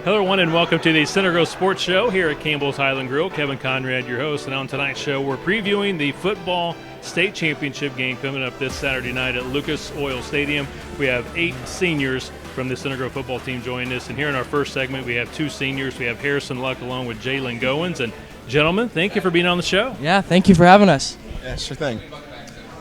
Hello, everyone, and welcome to the Center Grove Sports Show here at Campbell's Highland Grill. Kevin Conrad, your host, and on tonight's show, we're previewing the football state championship game coming up this Saturday night at Lucas Oil Stadium. We have 8 seniors from the Center Grove football team joining us, and here in our first segment, we have 2 seniors. We have Harrison Luck along with Jalen Goins. And gentlemen, thank you for being on the show. Yeah, thank you for having us. Yeah, sure thing.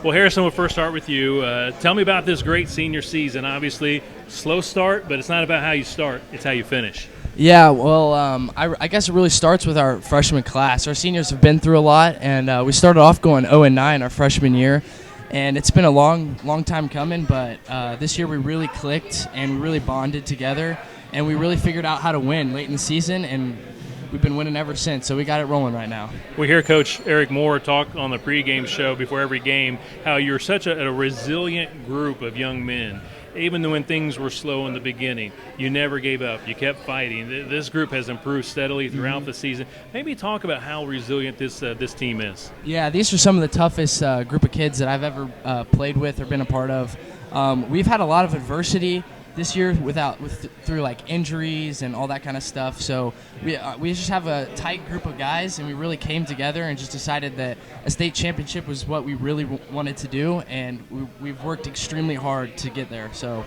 Well, Harrison, we'll first start with you. Tell me about this great senior season. Obviously, slow start, but it's not about how you start, it's how you finish. Yeah, well, I guess it really starts with our freshman class. Our seniors have been through a lot, and we started off going 0-9 our freshman year, and it's been a long time coming, but this year we really clicked, and we really bonded together, and we really figured out how to win late in the season, and we've been winning ever since, so we got it rolling right now. We hear Coach Eric Moore talk on the pregame show before every game how you're such a resilient group of young men. Even when things were slow in the beginning, you never gave up. You kept fighting. This group has improved steadily throughout the season. Maybe talk about how resilient this this team is. Yeah, these are some of the toughest group of kids that I've ever played with or been a part of. We've had a lot of adversity this year through like injuries and all that kind of stuff. So we just have a tight group of guys, and we really came together and just decided that a state championship was what we really wanted to do, and we've worked extremely hard to get there. So.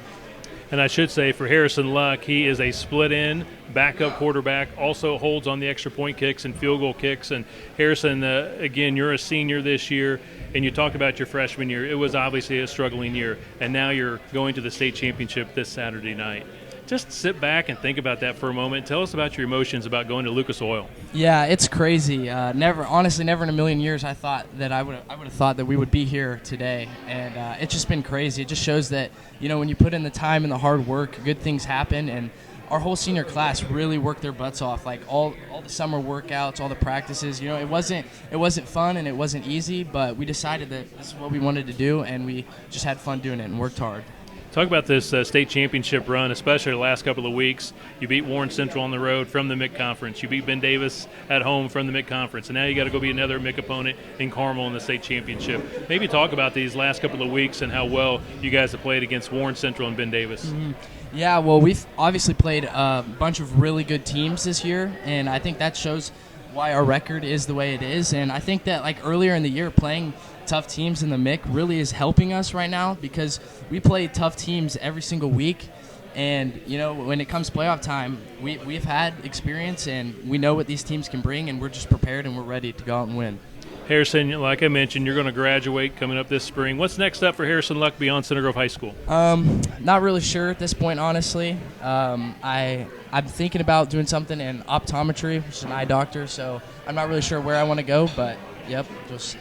And I should say for Harrison Luck, he is a split-end backup quarterback, also holds on the extra point kicks and field goal kicks. And Harrison, again, you're a senior this year, and you talked about your freshman year. It was obviously a struggling year, and now you're going to the state championship this Saturday night. Just sit back and think about that for a moment. Tell us about your emotions about going to Lucas Oil. Yeah, it's crazy. Never in a million years I thought that I would have thought that we would be here today, and it's just been crazy. It just shows that when you put in the time and the hard work, good things happen. And our whole senior class really worked their butts off. Like all the summer workouts, all the practices. It wasn't fun and it wasn't easy, but we decided that this is what we wanted to do, and we just had fun doing it and worked hard. Talk about this state championship run, especially the last couple of weeks. You beat Warren Central on the road from the MIC Conference. You beat Ben Davis at home from the MIC Conference. And now you got to go beat another MIC opponent in Carmel in the state championship. Maybe talk about these last couple of weeks and how well you guys have played against Warren Central and Ben Davis. Mm-hmm. Yeah, well, we've obviously played a bunch of really good teams this year, and I think that shows why our record is the way it is. And I think that earlier in the year, playing tough teams in the MIC really is helping us right now, because we play tough teams every single week, and when it comes playoff time, we've had experience and we know what these teams can bring, and we're just prepared and we're ready to go out and win. Harrison, like I mentioned, you're going to graduate coming up this spring. What's next up for Harrison Luck beyond Center Grove High School? Not really sure at this point, honestly. I'm thinking about doing something in optometry, which is an eye doctor, so I'm not really sure where I want to go, but yep, just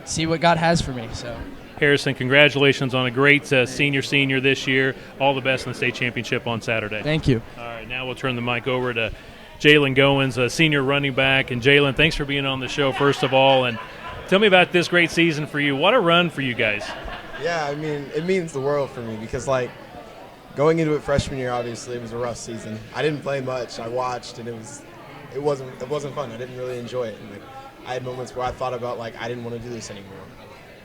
see what God has for me. So, Harrison, congratulations on a great senior this year. All the best in the state championship on Saturday. Thank you. All right, now we'll turn the mic over to Jalen Goins, a senior running back. And Jalen, thanks for being on the show, first of all. And tell me about this great season for you. What a run for you guys. Yeah, I mean, it means the world for me because, going into it freshman year, obviously, it was a rough season. I didn't play much. I watched, and it wasn't fun. I didn't really enjoy it. And, I had moments where I thought about, I didn't want to do this anymore.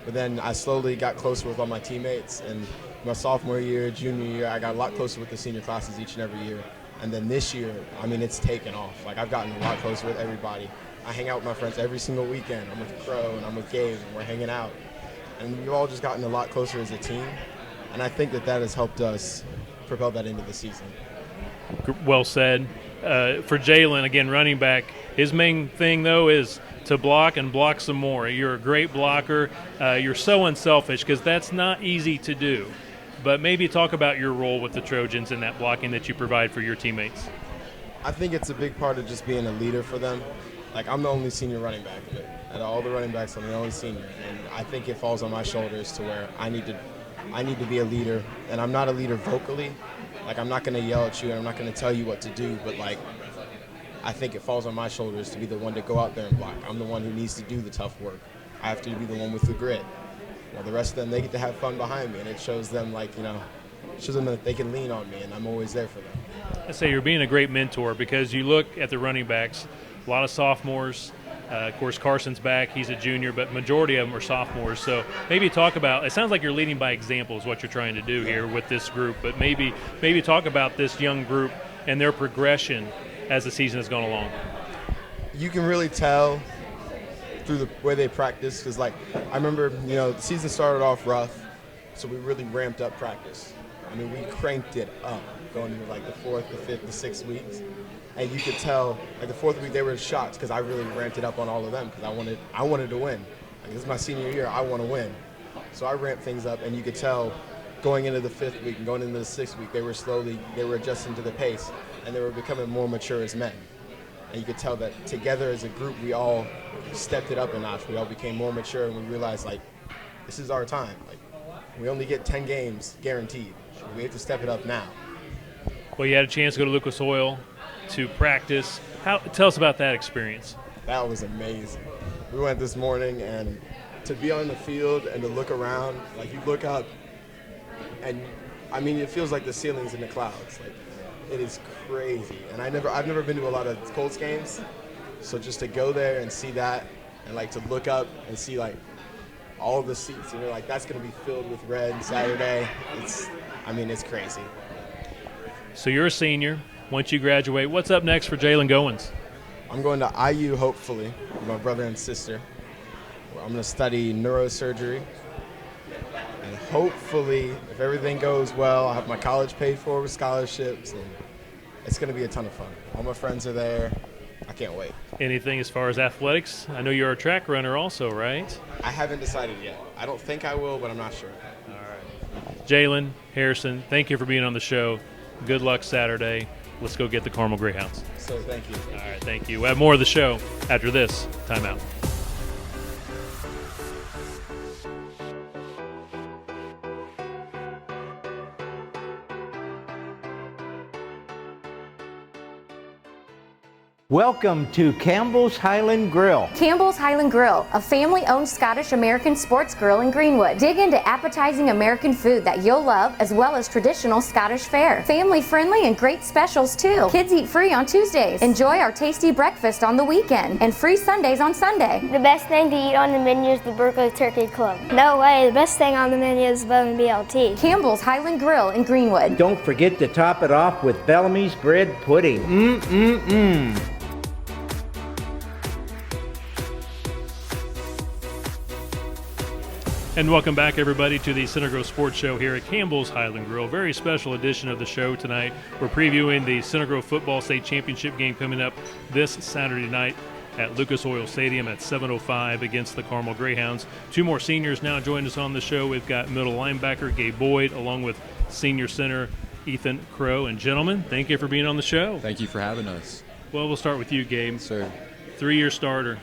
But then I slowly got closer with all my teammates. And my sophomore year, junior year, I got a lot closer with the senior classes each and every year. And then this year, it's taken off. I've gotten a lot closer with everybody. I hang out with my friends every single weekend. I'm with Crow and I'm with Gabe, and we're hanging out. And we've all just gotten a lot closer as a team. And I think that has helped us propel that into the season. Well said. For Jalen, again, running back, his main thing, though, is to block and block some more. You're a great blocker. You're so unselfish because that's not easy to do. But maybe talk about your role with the Trojans and that blocking that you provide for your teammates. I think it's a big part of just being a leader for them. I'm the only senior running back. Out of all the running backs, I'm the only senior. And I think it falls on my shoulders to where I need to be a leader. And I'm not a leader vocally. I'm not going to yell at you and I'm not going to tell you what to do. But, I think it falls on my shoulders to be the one to go out there and block. I'm the one who needs to do the tough work. I have to be the one with the grit. The rest of them, they get to have fun behind me, and it shows them, shows them that they can lean on me, and I'm always there for them. I say you're being a great mentor because you look at the running backs, a lot of sophomores. Of course, Carson's back. He's a junior, but majority of them are sophomores. So maybe talk about – it sounds like you're leading by example is what you're trying to do here with this group, but maybe talk about this young group and their progression as the season has gone along? You can really tell through the way they practice, because like I remember, the season started off rough, so we really ramped up practice. I mean, we cranked it up going into like the 4th, the 5th, the 6th weeks, and you could tell like the 4th week they were shocked because I really ramped it up on all of them because I wanted to win. Like, this is my senior year, I want to win, so I ramped things up, and you could tell going into the 5th week and going into the 6th week they were adjusting to the pace, and they were becoming more mature as men. And you could tell that together as a group, we all stepped it up a notch. We all became more mature, and we realized, like, this is our time. Like, we only get 10 games guaranteed. We have to step it up now. Well, you had a chance to go to Lucas Oil to practice. Tell us about that experience. That was amazing. We went this morning, and to be on the field and to look around, like, you look up, and, I mean, it feels like the ceiling's in the clouds. Like, it is crazy, and I've never been to a lot of Colts games, so just to go there and see that, and like to look up and see like all the seats, and you're like, that's going to be filled with red Saturday. It's crazy. So you're a senior. Once you graduate, what's up next for Jalen Goins? I'm going to IU hopefully with my brother and sister. I'm going to study neurosurgery. And hopefully, if everything goes well, I'll have my college paid for with scholarships, and it's going to be a ton of fun. All my friends are there. I can't wait. Anything as far as athletics? I know you're a track runner also, right? I haven't decided yet. I don't think I will, but I'm not sure. All right. Jalen, Harrison, thank you for being on the show. Good luck Saturday. Let's go get the Carmel Greyhounds. So thank you. All right, thank you. We'll have more of the show after this timeout. Welcome to Campbell's Highland Grill. Campbell's Highland Grill, a family-owned Scottish-American sports grill in Greenwood. Dig into appetizing American food that you'll love, as well as traditional Scottish fare. Family-friendly and great specials, too. Kids eat free on Tuesdays. Enjoy our tasty breakfast on the weekend, and free Sundays on Sunday. The best thing to eat on the menu is the Berkeley Turkey Club. No way, the best thing on the menu is Bowman BLT. Campbell's Highland Grill in Greenwood. Don't forget to top it off with Bellamy's bread pudding. Mmm. And welcome back, everybody, to the Center Grove Sports Show here at Campbell's Highland Grill. Very special edition of the show tonight. We're previewing the Center Grove Football State Championship game coming up this Saturday night at Lucas Oil Stadium at 7:05 against the Carmel Greyhounds. Two more seniors now join us on the show. We've got middle linebacker Gabe Boyd along with senior center Ethan Crow. And gentlemen, thank you for being on the show. Thank you for having us. Well, we'll start with you, Gabe. Sir. 3-year starter.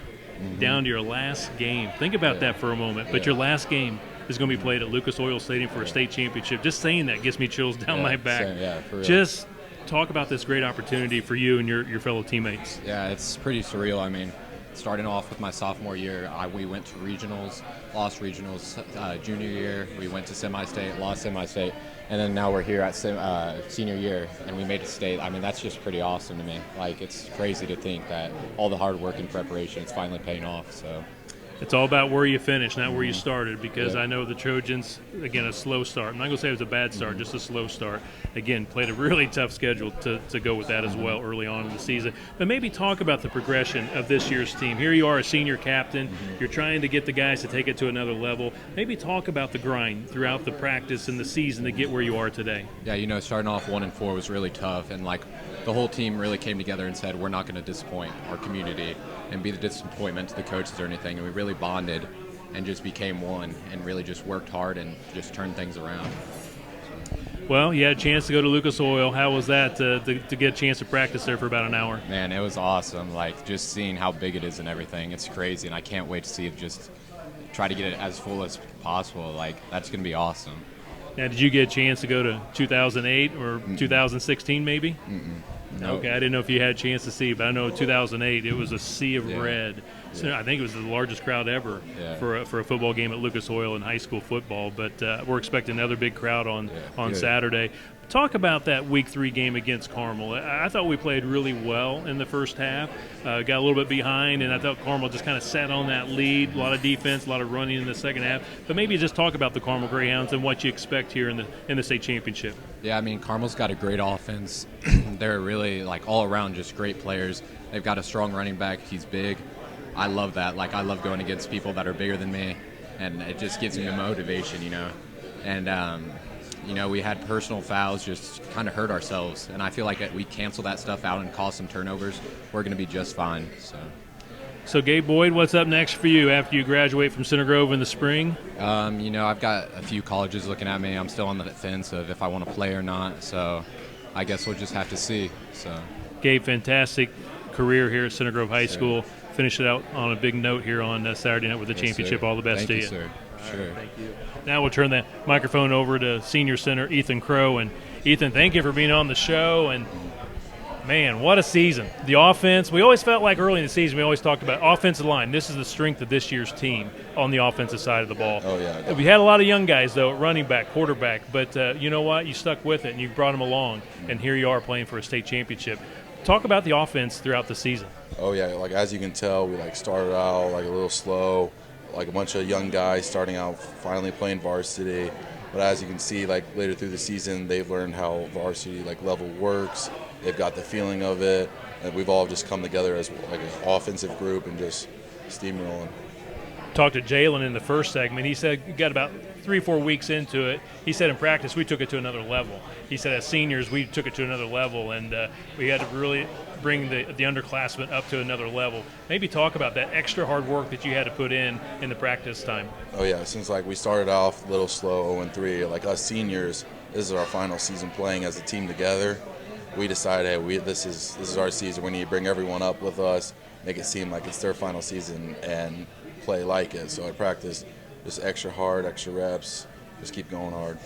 Down to your last game. Think about that for a moment. But your last game is going to be played at Lucas Oil Stadium for a state championship. Just saying that gets me chills down my back. Same, for real. Just talk about this great opportunity for you and your fellow teammates. Yeah, it's pretty surreal. I mean, starting off with my sophomore year, we went to regionals, lost regionals. Junior year, we went to semi-state, lost semi-state. And then now we're here at senior year, and we made it state. I mean, that's just pretty awesome to me. Like, it's crazy to think that all the hard work and preparation is finally paying off. So It's all about where you finish, not where you started, because I know the Trojans, again, a slow start. I'm not going to say it was a bad start, just a slow start. Again, played a really tough schedule to go with that as well early on in the season. But maybe talk about the progression of this year's team. Here you are, a senior captain. You're trying to get the guys to take it to another level. Maybe talk about the grind throughout the practice and the season to get where you are today. Yeah, starting off 1-4 was really tough, and the whole team really came together and said, we're not going to disappoint our community and be the disappointment to the coaches or anything. And we really bonded and just became one and really just worked hard and just turned things around. Well, you had a chance to go to Lucas Oil. How was that to get a chance to practice there for about an hour? Man, it was awesome. Just seeing how big it is and everything. It's crazy, and I can't wait to see it, just try to get it as full as possible. That's going to be awesome. Now, did you get a chance to go to 2008 or 2016 maybe? Nope. Okay, I didn't know if you had a chance to see, but I know 2008 it was a sea of red. So I think it was the largest crowd ever for a football game at Lucas Oil in high school football. But we're expecting another big crowd on Saturday. Talk about that Week 3 game against Carmel. I thought we played really well in the first half. Got a little bit behind, and I thought Carmel just kind of sat on that lead. A lot of defense, a lot of running in the second half. But maybe just talk about the Carmel Greyhounds and what you expect here in the state championship. Yeah, I mean, Carmel's got a great offense. they're really like all around just great players. They've got a strong running back. He's big. I love that. Like, I love going against people that are bigger than me, and it just gives me a motivation, you know. And we had personal fouls, just kind of hurt ourselves, and I feel like we cancel that stuff out and cause some turnovers, we're going to be just fine. So Gabe Boyd, what's up next for you after you graduate from Center Grove in the spring? I've got a few colleges looking at me. I'm still on the fence of if I want to play or not, so I guess we'll just have to see. So, Gabe, fantastic career here at Center Grove High School. Finish it out on a big note here on Saturday night with the championship. Sir. All the best Thank to you, you. Sir. Sure. Thank you. Now we'll turn the microphone over to senior center Ethan Crow. And Ethan, thank you for being on the show. And man, what a season. The offense, we always felt like early in the season, we always talked about offensive line. This is the strength of this year's team on the offensive side of the ball. Oh, yeah. We had a lot of young guys, though, at running back, quarterback. But you know what? You stuck with it, and you brought them along. And here you are playing for a state championship. Talk about the offense throughout the season. Oh, yeah. Like, as you can tell, we, started out, a little slow. A bunch of young guys starting out, finally playing varsity. But as you can see, later through the season, they've learned how varsity, level works. They've got the feeling of it. And we've all just come together as, an offensive group and just steamrolling. Talked to Jalen in the first segment. He said he got about 3-4 weeks into it. He said in practice we took it to another level. He said as seniors we took it to another level, and we had to really bring the underclassmen up to another level. Maybe talk about that extra hard work that you had to put in the practice time. Oh, yeah. Since we started off a little slow, 0-3, us seniors, this is our final season playing as a team together. We decided, hey, this is our season. We need to bring everyone up with us, make it seem like it's their final season, and play like it. So I practiced just extra hard, extra reps, just keep going hard.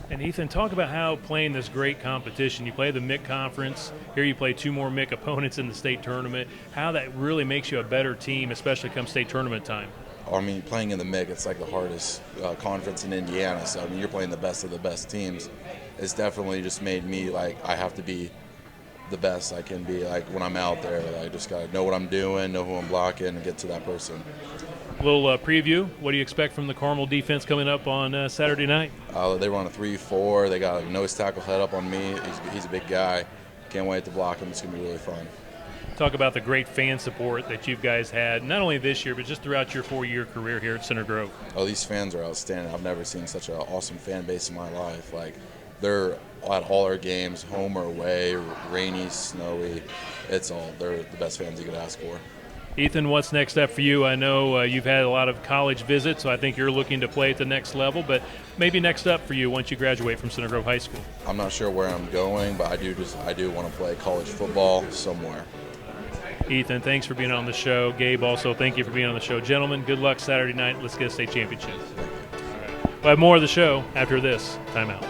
And Ethan, talk about how playing this great competition, you play the MIC conference, here you play 2 more MIC opponents in the state tournament, how that really makes you a better team, especially come state tournament time. I mean, playing in the MIC, it's the hardest conference in Indiana. So, I mean, you're playing the best of the best teams. It's definitely just made me, I have to be the best I can be, when I'm out there. I just got to know what I'm doing, know who I'm blocking, and get to that person. Little preview. What do you expect from the Carmel defense coming up on Saturday night? They run a 3-4. They got a nose tackle head up on me. He's a big guy. Can't wait to block him. It's going to be really fun. Talk about the great fan support that you guys had, not only this year, but just throughout your 4-year career here at Center Grove. Oh, these fans are outstanding. I've never seen such an awesome fan base in my life. They're at all our games, home or away, rainy, snowy. They're the best fans you could ask for. Ethan, what's next up for you? I know you've had a lot of college visits, so I think you're looking to play at the next level, but maybe next up for you once you graduate from Center Grove High School. I'm not sure where I'm going, but I do want to play college football somewhere. Ethan, thanks for being on the show. Gabe, also, thank you for being on the show. Gentlemen, good luck Saturday night. Let's get a state championship. All right. We'll have more of the show after this timeout.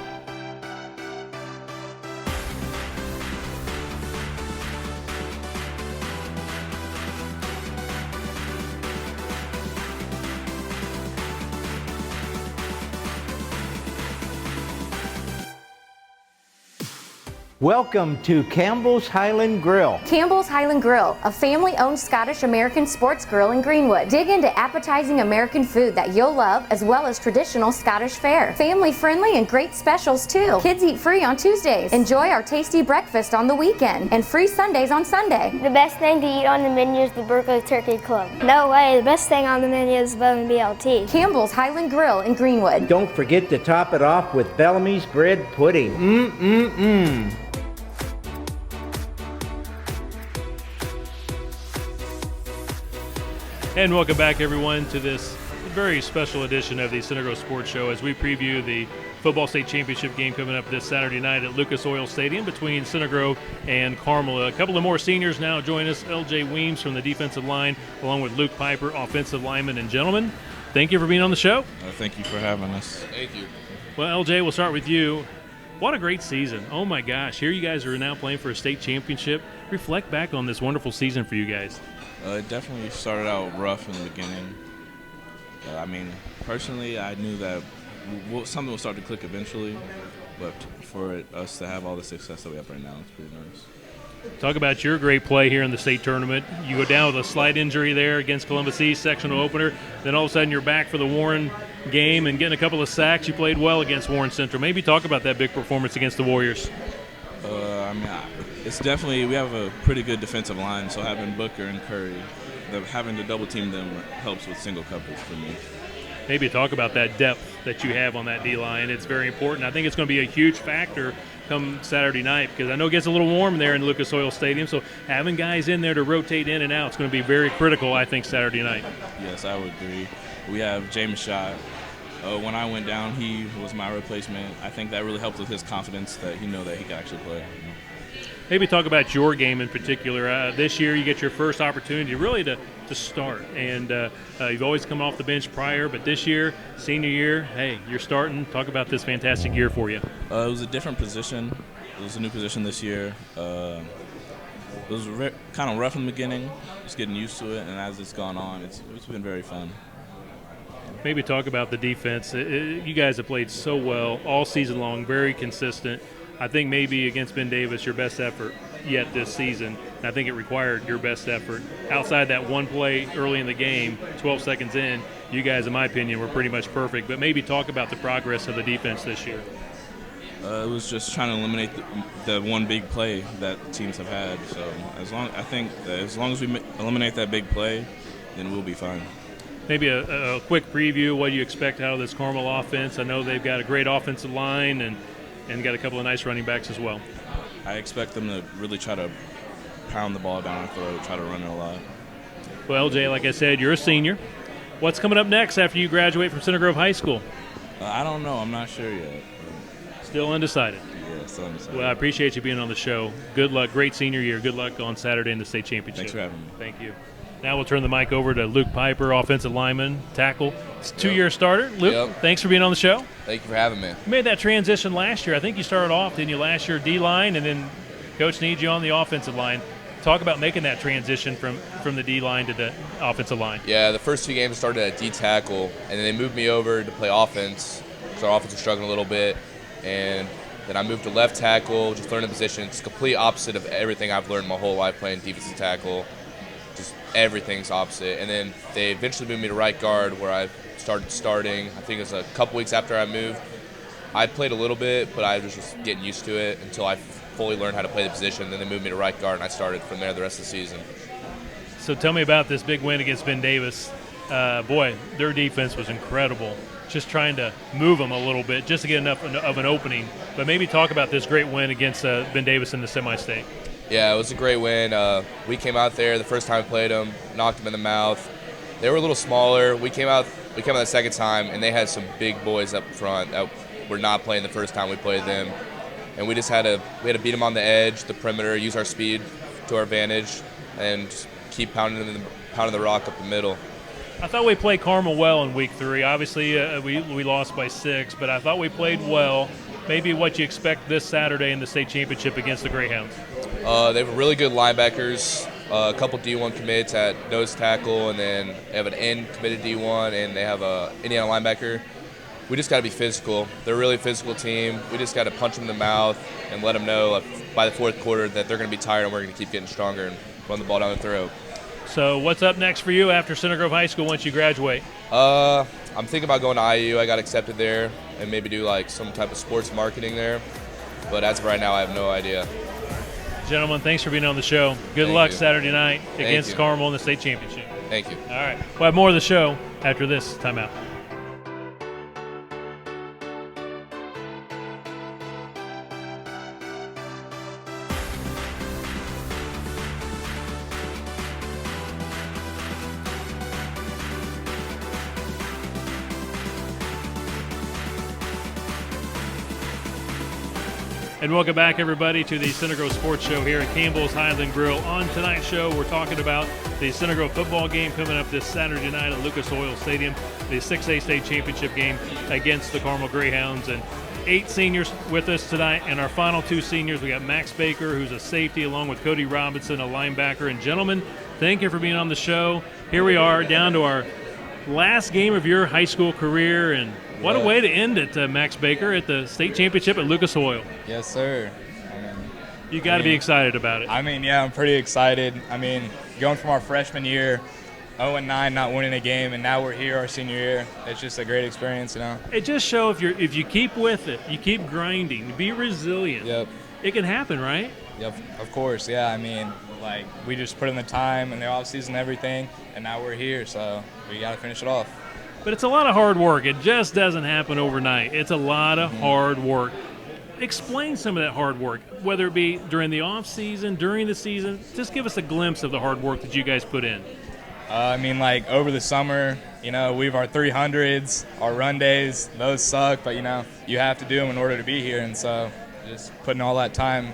Welcome to Campbell's Highland Grill. Campbell's Highland Grill, a family-owned Scottish-American sports grill in Greenwood. Dig into appetizing American food that you'll love, as well as traditional Scottish fare. Family-friendly and great specials, too. Kids eat free on Tuesdays. Enjoy our tasty breakfast on the weekend, and free Sundays on Sunday. The best thing to eat on the menu is the Berkeley Turkey Club. No way, the best thing on the menu is Bowman BLT. Campbell's Highland Grill in Greenwood. Don't forget to top it off with Bellamy's bread pudding. Mmm. And welcome back, everyone, to this very special edition of the Center Grove Sports Show as we preview the football state championship game coming up this Saturday night at Lucas Oil Stadium between Center Grove and Carmel. A couple of more seniors now join us. L.J. Weems from the defensive line, along with Luke Piper, offensive lineman. And gentlemen, thank you for being on the show. Thank you for having us. Thank you. Well, L.J., we'll start with you. What a great season. Oh, my gosh. Here you guys are now playing for a state championship. Reflect back on this wonderful season for you guys. It definitely started out rough in the beginning. Personally, I knew that something will start to click eventually, but for us to have all the success that we have right now, it's pretty nice. Talk about your great play here in the state tournament. You go down with a slight injury there against Columbus East, sectional opener. Then all of a sudden you're back for the Warren game and getting a couple of sacks. You played well against Warren Central. Maybe talk about that big performance against the Warriors. It's definitely, we have a pretty good defensive line, so having Booker and Curry, having to double team them helps with single coverage for me. Maybe talk about that depth that you have on that D-line. It's very important. I think it's going to be a huge factor come Saturday night because I know it gets a little warm there in Lucas Oil Stadium, so having guys in there to rotate in and out is going to be very critical, I think, Saturday night. Yes, I would agree. We have James Schott. When I went down, he was my replacement. I think that really helped with his confidence that he know that he can actually play. Maybe talk about your game in particular. This year you get your first opportunity really to start, and you've always come off the bench prior, but this year, senior year, hey, you're starting. Talk about this fantastic year for you. It was a different position. It was a new position this year. It was kind of rough in the beginning, just getting used to it, and as it's gone on, it's been very fun. Maybe talk about the defense. You guys have played so well all season long, very consistent. I think maybe against Ben Davis, your best effort yet this season. And I think it required your best effort. Outside that one play early in the game, 12 seconds in, you guys, in my opinion, were pretty much perfect. But maybe talk about the progress of the defense this year. It was just trying to eliminate the one big play that teams have had. So as long as we eliminate that big play, then we'll be fine. Maybe a quick preview. What do you expect out of this Carmel offense? I know they've got a great offensive line and got a couple of nice running backs as well. I expect them to really try to pound the ball down our throat, try to run it a lot. Well, Jay, like I said, you're a senior. What's coming up next after you graduate from Center Grove High School? I don't know. I'm not sure yet. Still undecided? Yeah, still undecided. Well, I appreciate you being on the show. Good luck. Great senior year. Good luck on Saturday in the state championship. Thanks for having me. Thank you. Now we'll turn the mic over to Luke Piper, offensive lineman, tackle. It's a two-year starter. Luke, thanks for being on the show. Thank you for having me. You made that transition last year. I think you started off, didn't you, last year D-line, and then Coach needs you on the offensive line. Talk about making that transition from the D-line to the offensive line. Yeah, the first 2 games started at D-tackle, and then they moved me over to play offense because our offense was struggling a little bit. And then I moved to left tackle, just learning the position. It's complete opposite of everything I've learned my whole life playing defensive tackle. Just everything's opposite. And then they eventually moved me to right guard where I started starting. I think it was a couple weeks after I moved. I played a little bit, but I was just getting used to it until I fully learned how to play the position. Then they moved me to right guard, and I started from there the rest of the season. So tell me about this big win against Ben Davis. Boy, their defense was incredible. Just trying to move them a little bit just to get enough of an opening. But maybe talk about this great win against Ben Davis in the semi-state. Yeah, it was a great win. We came out there the first time we played them, knocked them in the mouth. They were a little smaller. We came out the second time, and they had some big boys up front that were not playing the first time we played them. And we had to beat them on the edge, the perimeter, use our speed to our advantage, and just keep pounding the rock up the middle. I thought we played Carmel well in week 3. Obviously, we lost by 6, but I thought we played well. Maybe what you expect this Saturday in the state championship against the Greyhounds. They have really good linebackers, a couple D1 commits at nose tackle, and then they have an end committed D1, and they have a Indiana linebacker. We just got to be physical. They're a really physical team. We just got to punch them in the mouth and let them know by the fourth quarter that they're going to be tired and we're going to keep getting stronger and run the ball down the throat. So what's up next for you after Center Grove High School once you graduate? I'm thinking about going to IU. I got accepted there and maybe do like some type of sports marketing there. But as of right now, I have no idea. Gentlemen, thanks for being on the show. Good luck Saturday night against Carmel in the state championship. Thank you. All right. We'll have more of the show after this timeout. And welcome back, everybody, to the Center Grove Sports Show here at Campbell's Highland Grill. On tonight's show, we're talking about the Center Grove football game coming up this Saturday night at Lucas Oil Stadium, the 6A state championship game against the Carmel Greyhounds. And 8 seniors with us tonight, and our final 2 seniors, we got Max Baker, who's a safety, along with Cody Robinson, a linebacker. And gentlemen, thank you for being on the show. Here we are, down to our last game of your high school career, and what a way to end it, Max Baker, at the state championship at Lucas Oil. Yes, sir. You got to be excited about it. Yeah, I'm pretty excited. Going from our freshman year, 0-9, not winning a game, and now we're here our senior year. It's just a great experience, It just shows if you keep with it, you keep grinding, be resilient. Yep. It can happen, right? Yeah, of course, yeah. I mean, like, we just put in the time and the offseason and everything, and now we're here, so we got to finish it off. But it's a lot of hard work. It just doesn't happen overnight. It's a lot of hard work. Explain some of that hard work, whether it be during the off season, during the season. Just give us a glimpse of the hard work that you guys put in. I mean, like, over the summer, we have our 300s, our run days. Those suck, but, you have to do them in order to be here, and so just putting all that time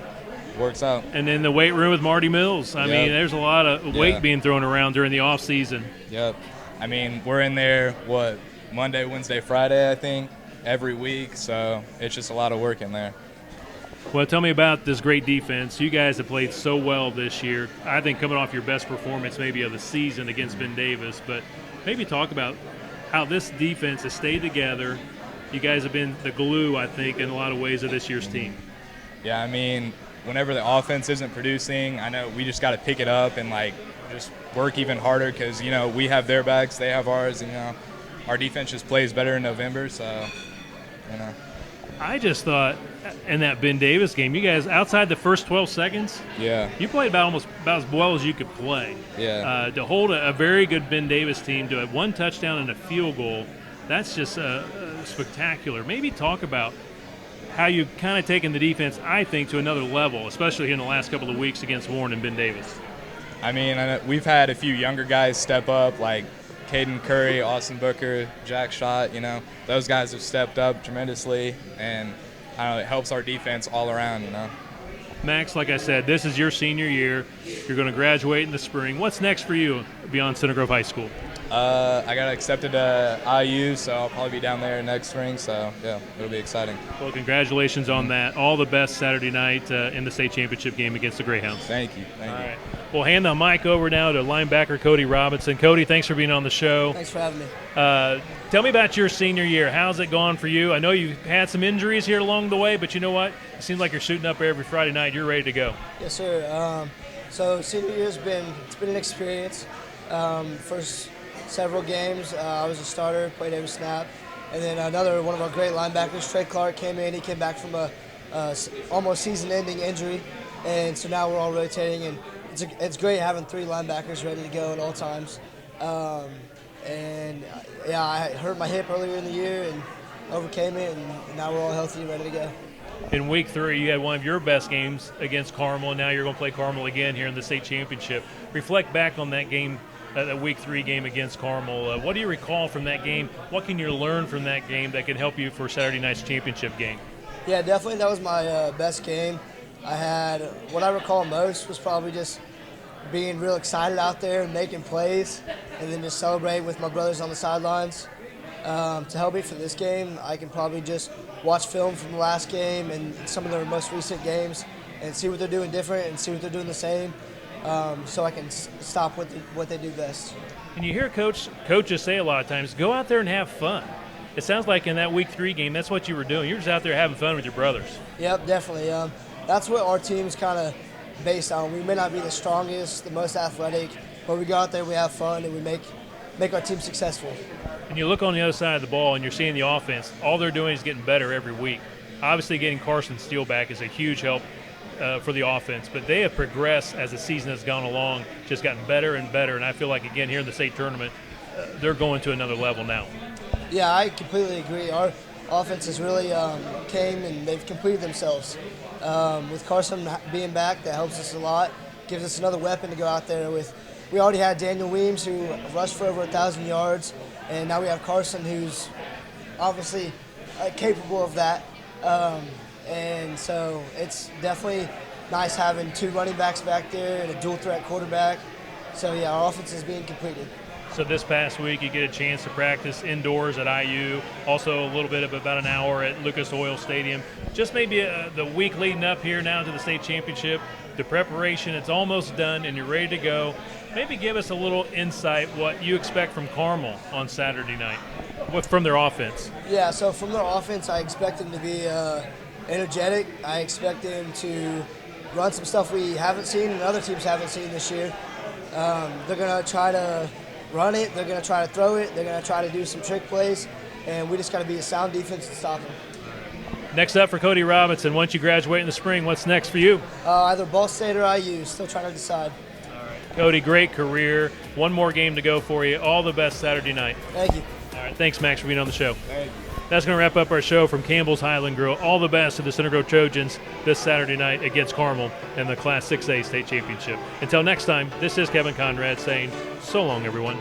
works out. And in the weight room with Marty Mills. I mean, there's a lot of weight being thrown around during the off season. Yep. I mean, we're in there, Monday, Wednesday, Friday, I think, every week, so it's just a lot of work in there. Well, tell me about this great defense. You guys have played so well this year. I think coming off your best performance maybe of the season against Ben Davis, but maybe talk about how this defense has stayed together. You guys have been the glue, I think, in a lot of ways of this year's team. Yeah, I mean, whenever the offense isn't producing, I know we just got to pick it up and, just work even harder because, we have their backs, they have ours, and, our defense just plays better in November, so, I just thought in that Ben Davis game, you guys, outside the first 12 seconds, you played about as well as you could play. Yeah. To hold a very good Ben Davis team to one touchdown and a field goal, that's just spectacular. Maybe talk about how you've kind of taken the defense, I think, to another level, especially in the last couple of weeks against Warren and Ben Davis. I mean, we've had a few younger guys step up, like Caden Curry, Austin Booker, Jack Schott, those guys have stepped up tremendously, and it helps our defense all around, Max, like I said, this is your senior year. You're going to graduate in the spring. What's next for you beyond Center Grove High School? I got accepted to IU, so I'll probably be down there next spring, so, yeah, it'll be exciting. Well, congratulations on that. All the best Saturday night in the state championship game against the Greyhounds. Thank you. All right. We'll hand the mic over now to linebacker Cody Robinson. Cody, thanks for being on the show. Thanks for having me. Tell me about your senior year. How's it gone for you? I know you've had some injuries here along the way, but you know what? It seems like you're suiting up every Friday night. You're ready to go. Yes, sir. So senior year's been an experience. First several games, I was a starter, played every snap. And then one of our great linebackers, Trey Clark, came in. He came back from a almost season-ending injury. And so now we're all rotating, and it's great having three linebackers ready to go at all times. I hurt my hip earlier in the year and overcame it, and now we're all healthy and ready to go. In week 3, you had one of your best games against Carmel, and now you're going to play Carmel again here in the state championship. Reflect back on that game, that week 3 game against Carmel. What do you recall from that game? What can you learn from that game that can help you for Saturday night's championship game? Yeah, definitely that was my best game. What I recall most was probably just being real excited out there and making plays, and then just celebrate with my brothers on the sidelines. To help me for this game, I can probably just watch film from the last game and some of their most recent games and see what they're doing different and see what they're doing the same, so I can stop what they do best. And you hear coaches say a lot of times, go out there and have fun. It sounds like in that week 3 game, that's what you were doing. You were just out there having fun with your brothers. Yep, definitely. That's what our team's kind of based on. We may not be the strongest, the most athletic, but we go out there, we have fun, and we make our team successful. And you look on the other side of the ball and you're seeing the offense, all they're doing is getting better every week. Obviously getting Carson Steele back is a huge help for the offense, but they have progressed as the season has gone along, just gotten better and better, and I feel like, again, here in the state tournament, they're going to another level now. Yeah, I completely agree. Our offense has really came and they've completed themselves. With Carson being back, that helps us a lot, gives us another weapon to go out there with. We already had Daniel Weems, who rushed for over 1,000 yards, and now we have Carson, who's obviously capable of that. And so it's definitely nice having 2 running backs back there and a dual threat quarterback. So yeah, our offense is being completed. So this past week you get a chance to practice indoors at IU, also a little bit of about an hour at Lucas Oil Stadium. Just maybe the week leading up here now to the state championship, the preparation, it's almost done and you're ready to go. Maybe give us a little insight what you expect from Carmel on Saturday night, from their offense. Yeah, so from their offense, I expect them to be energetic. I expect them to run some stuff we haven't seen and other teams haven't seen this year. They're going to try to run it, they're going to try to throw it, they're going to try to do some trick plays, and we just got to be a sound defense to stop them. Next up for Cody Robinson, once you graduate in the spring, what's next for you? Either Ball State or IU. Still trying to decide. Cody, great career. One more game to go for you. All the best Saturday night. Thank you. All right, thanks, Max, for being on the show. Thank you. That's going to wrap up our show from Campbell's Highland Grill. All the best to the Center Grove Trojans this Saturday night against Carmel in the Class 6A state championship. Until next time, this is Kevin Conrad saying so long, everyone.